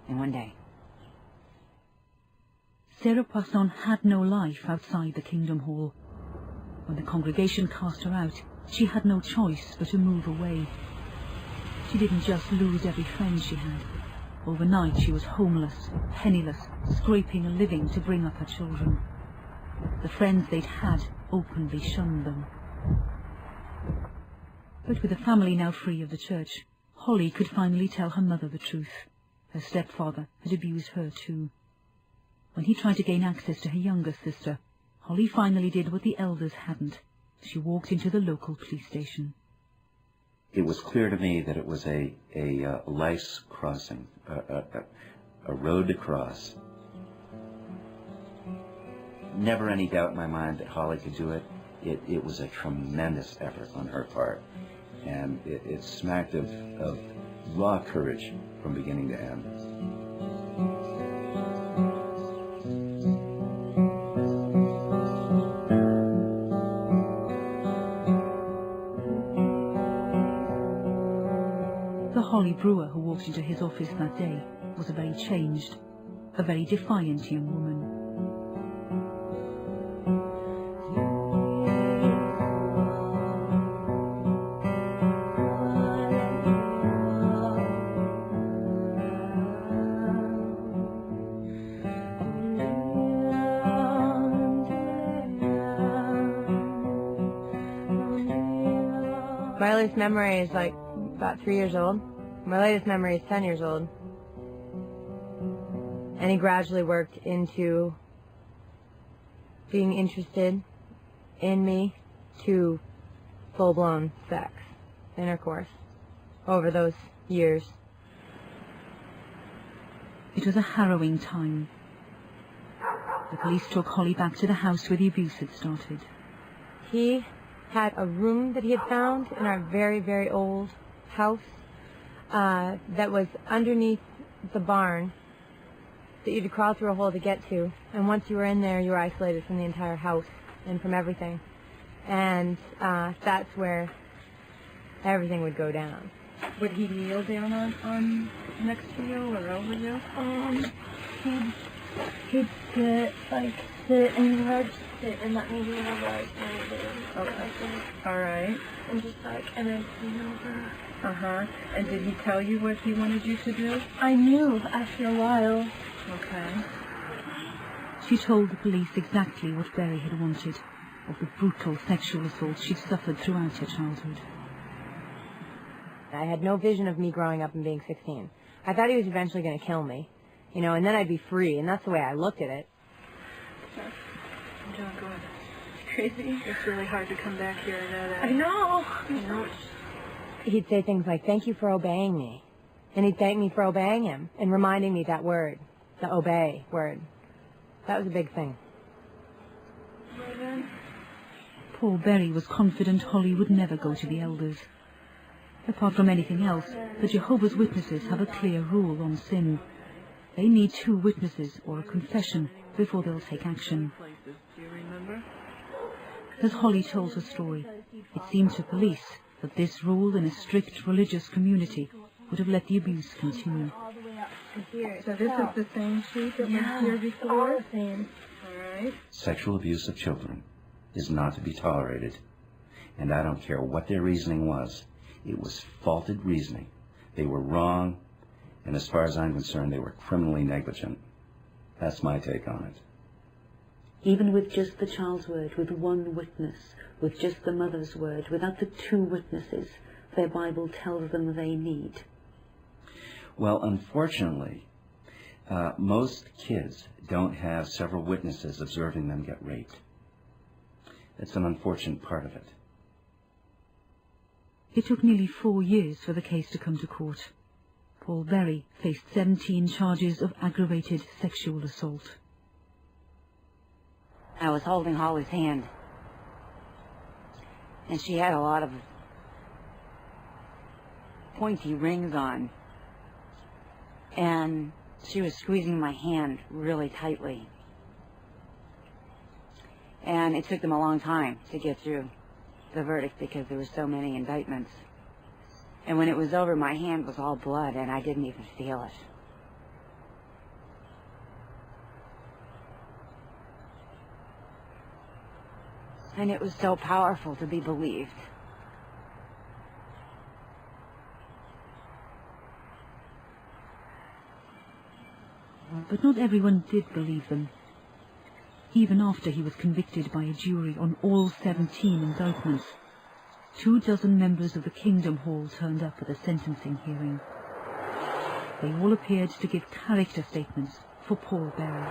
in one day. Sarah Poisson had no life outside the Kingdom Hall. When the congregation cast her out, she had no choice but to move away. She didn't just lose every friend she had. Overnight she was homeless, penniless, scraping a living to bring up her children. The friends they'd had openly shunned them. But with the family now free of the church, Holly could finally tell her mother the truth. Her stepfather had abused her too. When he tried to gain access to her younger sister, Holly finally did what the elders hadn't. She walked into the local police station. It was clear to me that it was a life's crossing, a road to cross. Never any doubt in my mind that Holly could do it. It was a tremendous effort on her part, and it smacked of raw courage from beginning to end. The Holly Brewer who walked into his office that day was a very changed, a very defiant young woman. My earliest memory is like about 3 years old. My latest memory is 10 years old. And he gradually worked into being interested in me to full-blown sex, intercourse, over those years. It was a harrowing time. The police took Holly back to the house where the abuse had started. He had a room that he had found in our very, very old house that was underneath the barn that you had to crawl through a hole to get to. And once you were in there, you were isolated from the entire house and from everything. And that's where everything would go down. Would he kneel down on next to you or over you? He'd sit and I'd sit and let me do whatever I was going to do. Okay. All right. And just and I'd lean over. Uh-huh. And did he tell you what he wanted you to do? I knew after a while. Okay. She told the police exactly what Berry had wanted, of the brutal sexual assault she'd suffered throughout her childhood. I had no vision of me growing up and being 16. I thought he was eventually going to kill me, you know, and then I'd be free, and that's the way I looked at it. I'm doing good. It's crazy. It's really hard to come back here and know that. I know. You know, He'd say things like, "Thank you for obeying me." And he'd thank me for obeying him and reminding me that word, the obey word. That was a big thing. Paul Berry was confident Holly would never go to the elders. Apart from anything else, the Jehovah's Witnesses have a clear rule on sin. They need 2 witnesses or a confession before they'll take action. do you remember? As Holly told her story, it seemed to police that this rule in a strict religious community would have let the abuse continue. So this is the same sheet that was here before? All the same. All right. Sexual abuse of children is not to be tolerated, and I don't care what their reasoning was. It was faulted reasoning. They were wrong, and as far as I'm concerned, they were criminally negligent. That's my take on it. Even with just the child's word, with 1 witness, with just the mother's word, without the 2 witnesses their Bible tells them they need. Well, unfortunately, most kids don't have several witnesses observing them get raped. That's an unfortunate part of it. It took nearly 4 years for the case to come to court. Paul Berry faced 17 charges of aggravated sexual assault. I was holding Holly's hand, and she had a lot of pointy rings on, and she was squeezing my hand really tightly. And it took them a long time to get through the verdict because there were so many indictments. And when it was over, my hand was all blood, and I didn't even feel it. And it was so powerful to be believed. But not everyone did believe them. Even after he was convicted by a jury on all 17 indictments, 24 members of the Kingdom Hall turned up at the sentencing hearing. They all appeared to give character statements for Paul Berry.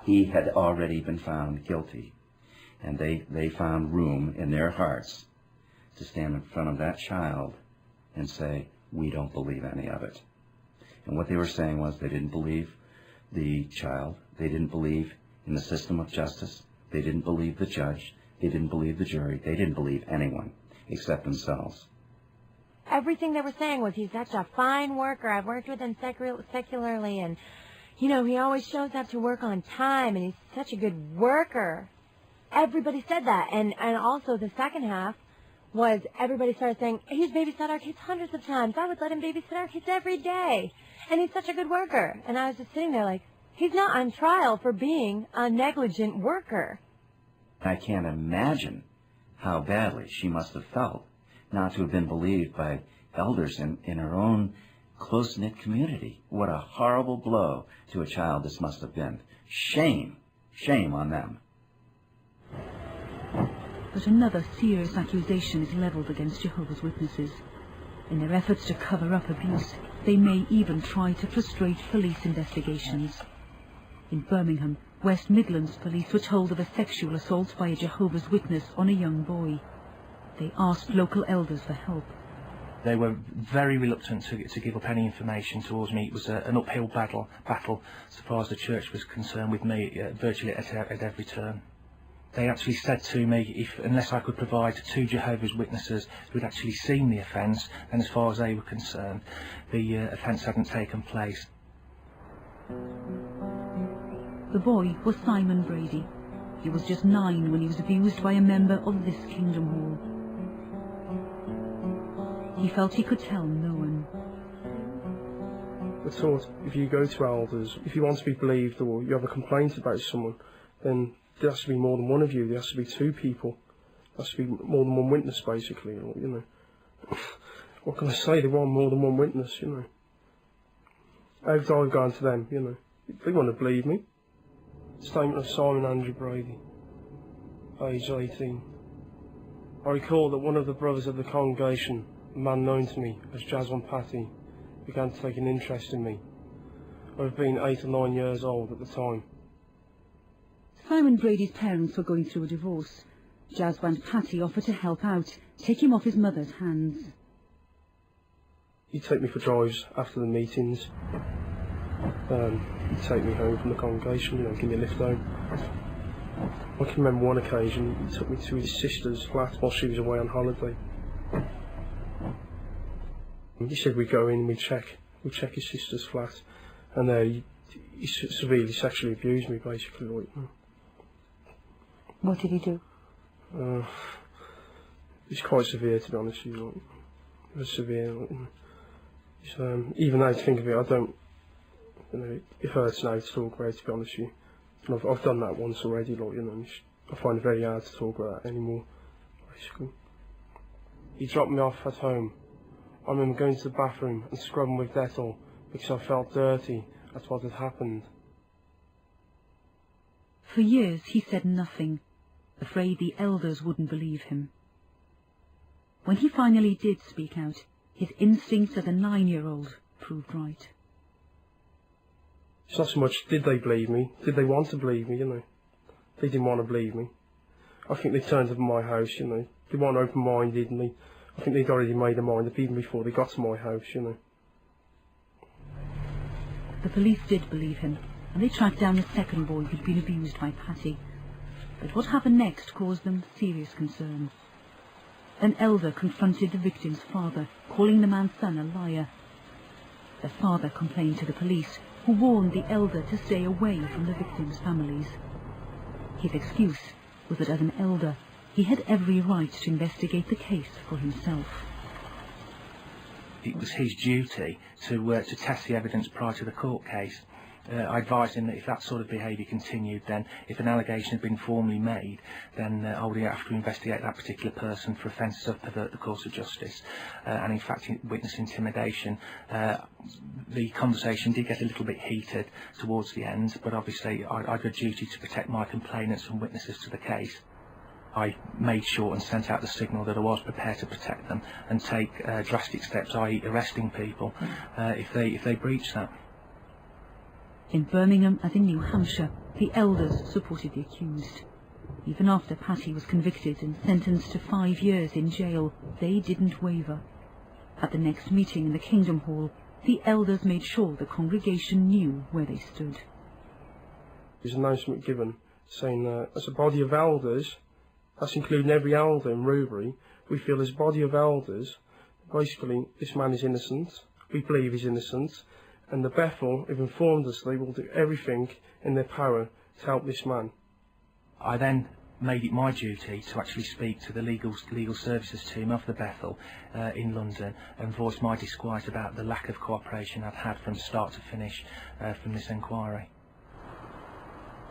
He had already been found guilty, and they found room in their hearts to stand in front of that child and say, we don't believe any of it. And what they were saying was they didn't believe the child, they didn't believe in the system of justice, they didn't believe the judge, they didn't believe the jury, they didn't believe anyone except themselves. Everything they were saying was, he's such a fine worker. I've worked with him secularly, and, you know, he always shows up to work on time, and he's such a good worker. Everybody said that. And also the second half was everybody started saying, he's babysat our kids hundreds of times. I would let him babysit our kids every day. And he's such a good worker. And I was just sitting there like, he's not on trial for being a negligent worker. I can't imagine how badly she must have felt not to have been believed by elders in her own close-knit community. What a horrible blow to a child this must have been. Shame. Shame on them. But another serious accusation is levelled against Jehovah's Witnesses. In their efforts to cover up abuse, they may even try to frustrate police investigations. In Birmingham, West Midlands police were told of a sexual assault by a Jehovah's Witness on a young boy. They asked local elders for help. They were very reluctant to give up any information towards me. It was an uphill battle, so far as the church was concerned, with me virtually at every turn. They actually said to me, unless I could provide 2 Jehovah's Witnesses who had actually seen the offence, then as far as they were concerned, the offence hadn't taken place. The boy was Simon Brady. He was just 9 when he was abused by a member of this Kingdom Hall. He felt he could tell no one. We're taught if you go to elders, if you want to be believed or you have a complaint about someone, then there has to be more than one of you. There has to be 2 people. There has to be more than one witness, basically. Or, you know, what can I say? They want more than one witness, you know. How have I gone to them, you know? They want to believe me. Statement of Simon Andrew Brady, age 18. I recall that one of the brothers of the congregation, a man known to me as Jaswan Patty, began to take an interest in me. I had been 8 or 9 years old at the time. Simon Brady's parents were going through a divorce. Jaswan Patty offered to help out, take him off his mother's hands. He'd take me for drives after the meetings. He'd take me home from the congregation, you know, give me a lift home. I can remember one occasion he took me to his sister's flat while she was away on holiday. He said we'd go in and we'd check his sister's flat, and he severely sexually abused me, basically. Like, What did he do? It's quite severe, to be honest with you. Like, it was severe. Like, even now to think of it, I don't. You know, it hurts now to talk about it, to be honest with you. And I've done that once already. Like, you know, I find it very hard to talk about that anymore. Basically, he dropped me off at home. I remember going to the bathroom and scrubbing with Dettol because I felt dirty. That's what had happened. For years he said nothing, afraid the elders wouldn't believe him. When he finally did speak out, his instincts as a 9-year-old proved right. It's not so much did they believe me, did they want to believe me, you know. They didn't want to believe me. I think they turned up at my house, you know. They weren't open-minded, and I think they'd already made their mind up even before they got to my house, you know. The police did believe him, and they tracked down the second boy who'd been abused by Patty. But what happened next caused them serious concern. An elder confronted the victim's father, calling the man's son a liar. The father complained to the police, who warned the elder to stay away from the victims' families. His excuse was that as an elder, he had every right to investigate the case for himself. It was his duty to test the evidence prior to the court case. I advised him that if that sort of behaviour continued, then if an allegation had been formally made, then I would have to investigate that particular person for offences that pervert the course of justice. And in fact, witness intimidation. The conversation did get a little bit heated towards the end, but obviously I had a duty to protect my complainants and witnesses to the case. I made sure and sent out the signal that I was prepared to protect them and take drastic steps, i.e. arresting people, if they breach that. In Birmingham and in New Hampshire, the elders supported the accused. Even after Patty was convicted and sentenced to 5 years in jail, they didn't waver. At the next meeting in the Kingdom Hall, the elders made sure the congregation knew where they stood. There's an announcement given saying that as a body of elders, that's including every elder in Rubery, we feel as a body of elders, basically this man is innocent, we believe he's innocent, and the Bethel have informed us they will do everything in their power to help this man. I then made it my duty to actually speak to the legal services team of the Bethel in London and voice my disquiet about the lack of cooperation I'd had from start to finish from this inquiry.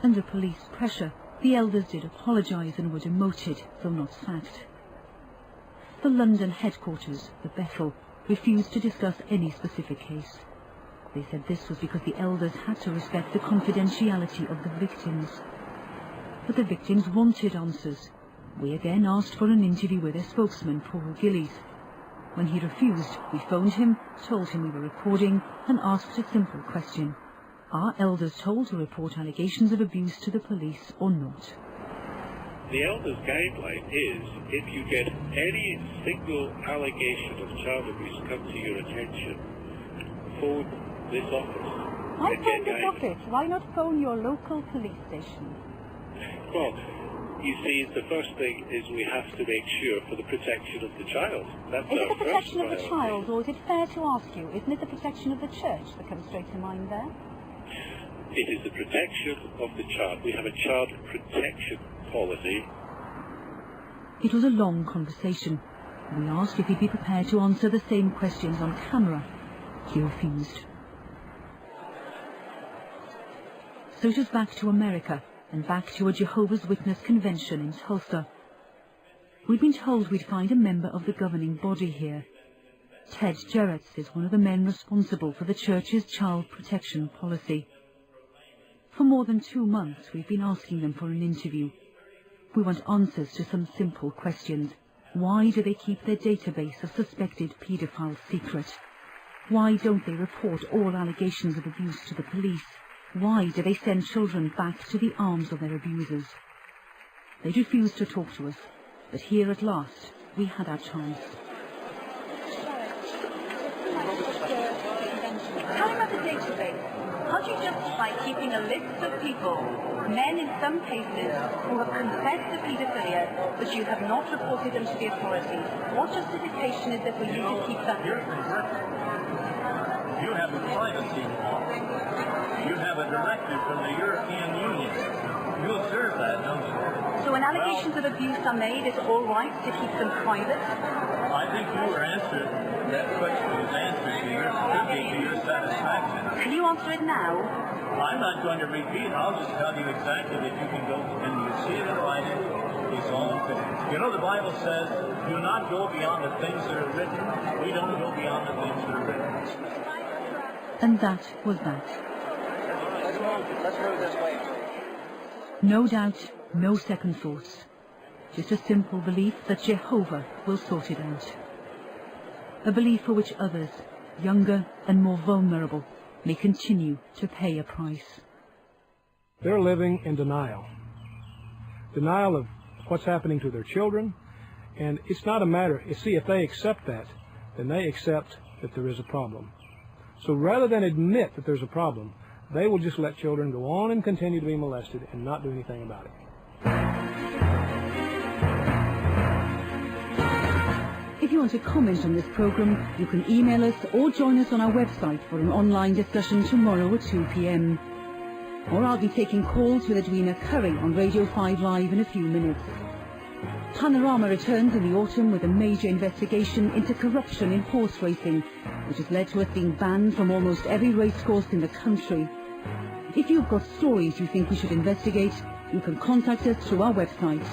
Under police pressure, the elders did apologise and were demoted, though not sacked. The London headquarters, the Bethel, refused to discuss any specific case. They said this was because the elders had to respect the confidentiality of the victims. But the victims wanted answers. We again asked for an interview with their spokesman, Paul Gillies. When he refused, we phoned him, told him we were recording, and asked a simple question. Are elders told to report allegations of abuse to the police or not? The elders' guideline is, if you get any single allegation of child abuse come to your attention, phone this office. Why phone this office? Why not phone your local police station? Well, you see, the first thing is we have to make sure for the protection of the child. That's is it the first protection of the priority. child, or is it fair to ask you, isn't it the protection of the church that comes straight to mind there? It is the protection of the child. We have a child protection policy. It was a long conversation. We asked if he'd be prepared to answer the same questions on camera. He refused. So it was back to America, and back to a Jehovah's Witness convention in Tulsa. We'd been told we'd find a member of the governing body here. Ted Gerrits is one of the men responsible for the church's child protection policy. For more than 2 months, we've been asking them for an interview. We want answers to some simple questions. Why do they keep their database of suspected paedophiles secret? Why don't they report all allegations of abuse to the police? Why do they send children back to the arms of their abusers? They'd refused to talk to us, but here at last, we had our chance. Tell him about the database. How do you justify keeping a list of people, men in some cases, who have confessed to paedophilia, but you have not reported them to the authorities? What justification is there for you to keep that list? You have a privacy law. You have a directive from the European Union. You observe that, don't you? So when allegations of abuse are made, it's all right to keep them private? I think you were answered. That question was answered to your satisfaction. Can you answer it now? I'm not going to repeat. I'll just tell you exactly that you can go and you see it in writing. It's all finished. You know, the Bible says, do not go beyond the things that are written. We don't go beyond the things that are written. And that was that. No doubt, no second thoughts. Just a simple belief that Jehovah will sort it out. A belief for which others, younger and more vulnerable, may continue to pay a price. They're living in denial. Denial of what's happening to their children. And it's not a matter, you see, if they accept that, then they accept that there is a problem. So rather than admit that there's a problem, they will just let children go on and continue to be molested and not do anything about it. If you want to comment on this programme, you can email us or join us on our website for an online discussion tomorrow at 2 p.m. Or I'll be taking calls with Edwina Curry on Radio 5 Live in a few minutes. Panorama returns in the autumn with a major investigation into corruption in horse racing, which has led to us being banned from almost every racecourse in the country. If you've got stories you think we should investigate, you can contact us through our website.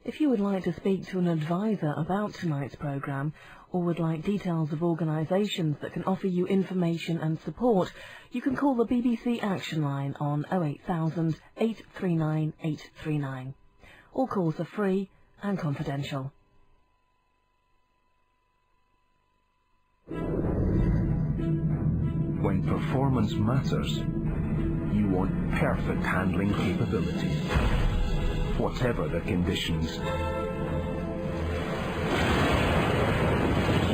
If you would like to speak to an advisor about tonight's programme, or would like details of organisations that can offer you information and support, you can call the BBC Action Line on 08000 839 839. All calls are free and confidential. When performance matters, you want perfect handling capability, whatever the conditions.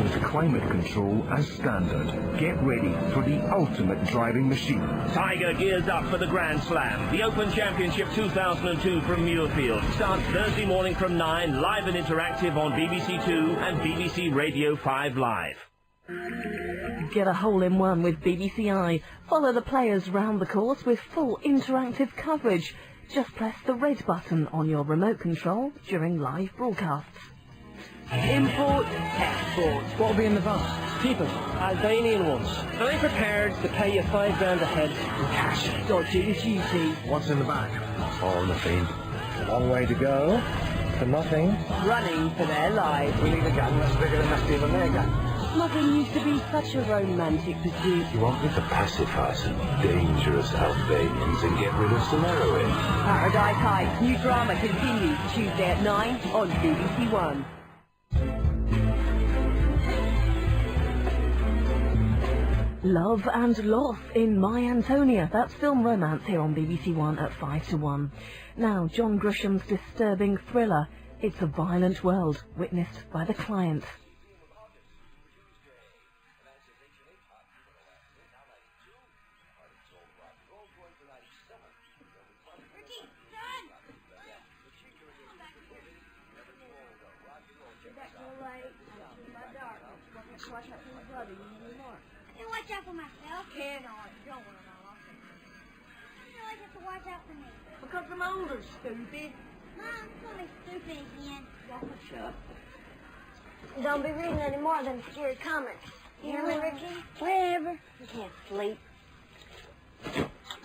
With climate control as standard, get ready for the ultimate driving machine. Tiger gears up for the Grand Slam. The Open Championship 2002 from Muirfield starts Thursday morning from 9, live and interactive on BBC Two and BBC Radio 5 Live. Get a hole-in-one with BBC Eye. Follow the players round the course with full interactive coverage. Just press the red button on your remote control during live broadcasts. Import, export. What will be in the vase? People, Albanian ones. I'm prepared to pay you £5 a head in cash. Dodgy as you see. What's in the bag? All nothing. A long way to go. For nothing. Running for their lives. We need a gun that's bigger than that of their gun. Smuggling used to be such a romantic pursuit. You want me to pacify some dangerous Albanians and get rid of some heroin? Paradise Heights. New drama continues Tuesday at 9 on BBC One. Love and Loss in My Antonia. That's film romance here on BBC One at 5 to 1. Now, John Grisham's disturbing thriller, It's a Violent World, witnessed by the client. Watch out for myself. Kid, no, don't worry about it. You always have to watch out for me. Because I'm older, stupid. Mom, call me stupid again. Sure. Don't be reading any more of them scary comics. You hear me, Ricky? Whatever. You can't sleep.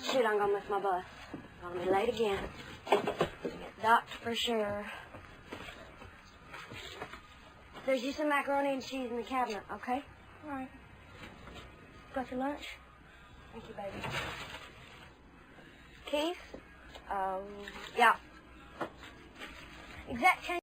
Shoot, I'm gonna miss my bus. I'm gonna be late again. Get docked for sure. There's you some macaroni and cheese in the cabinet, okay? All right. Got your lunch? Thank you, baby. Keith? Yeah. Exact change.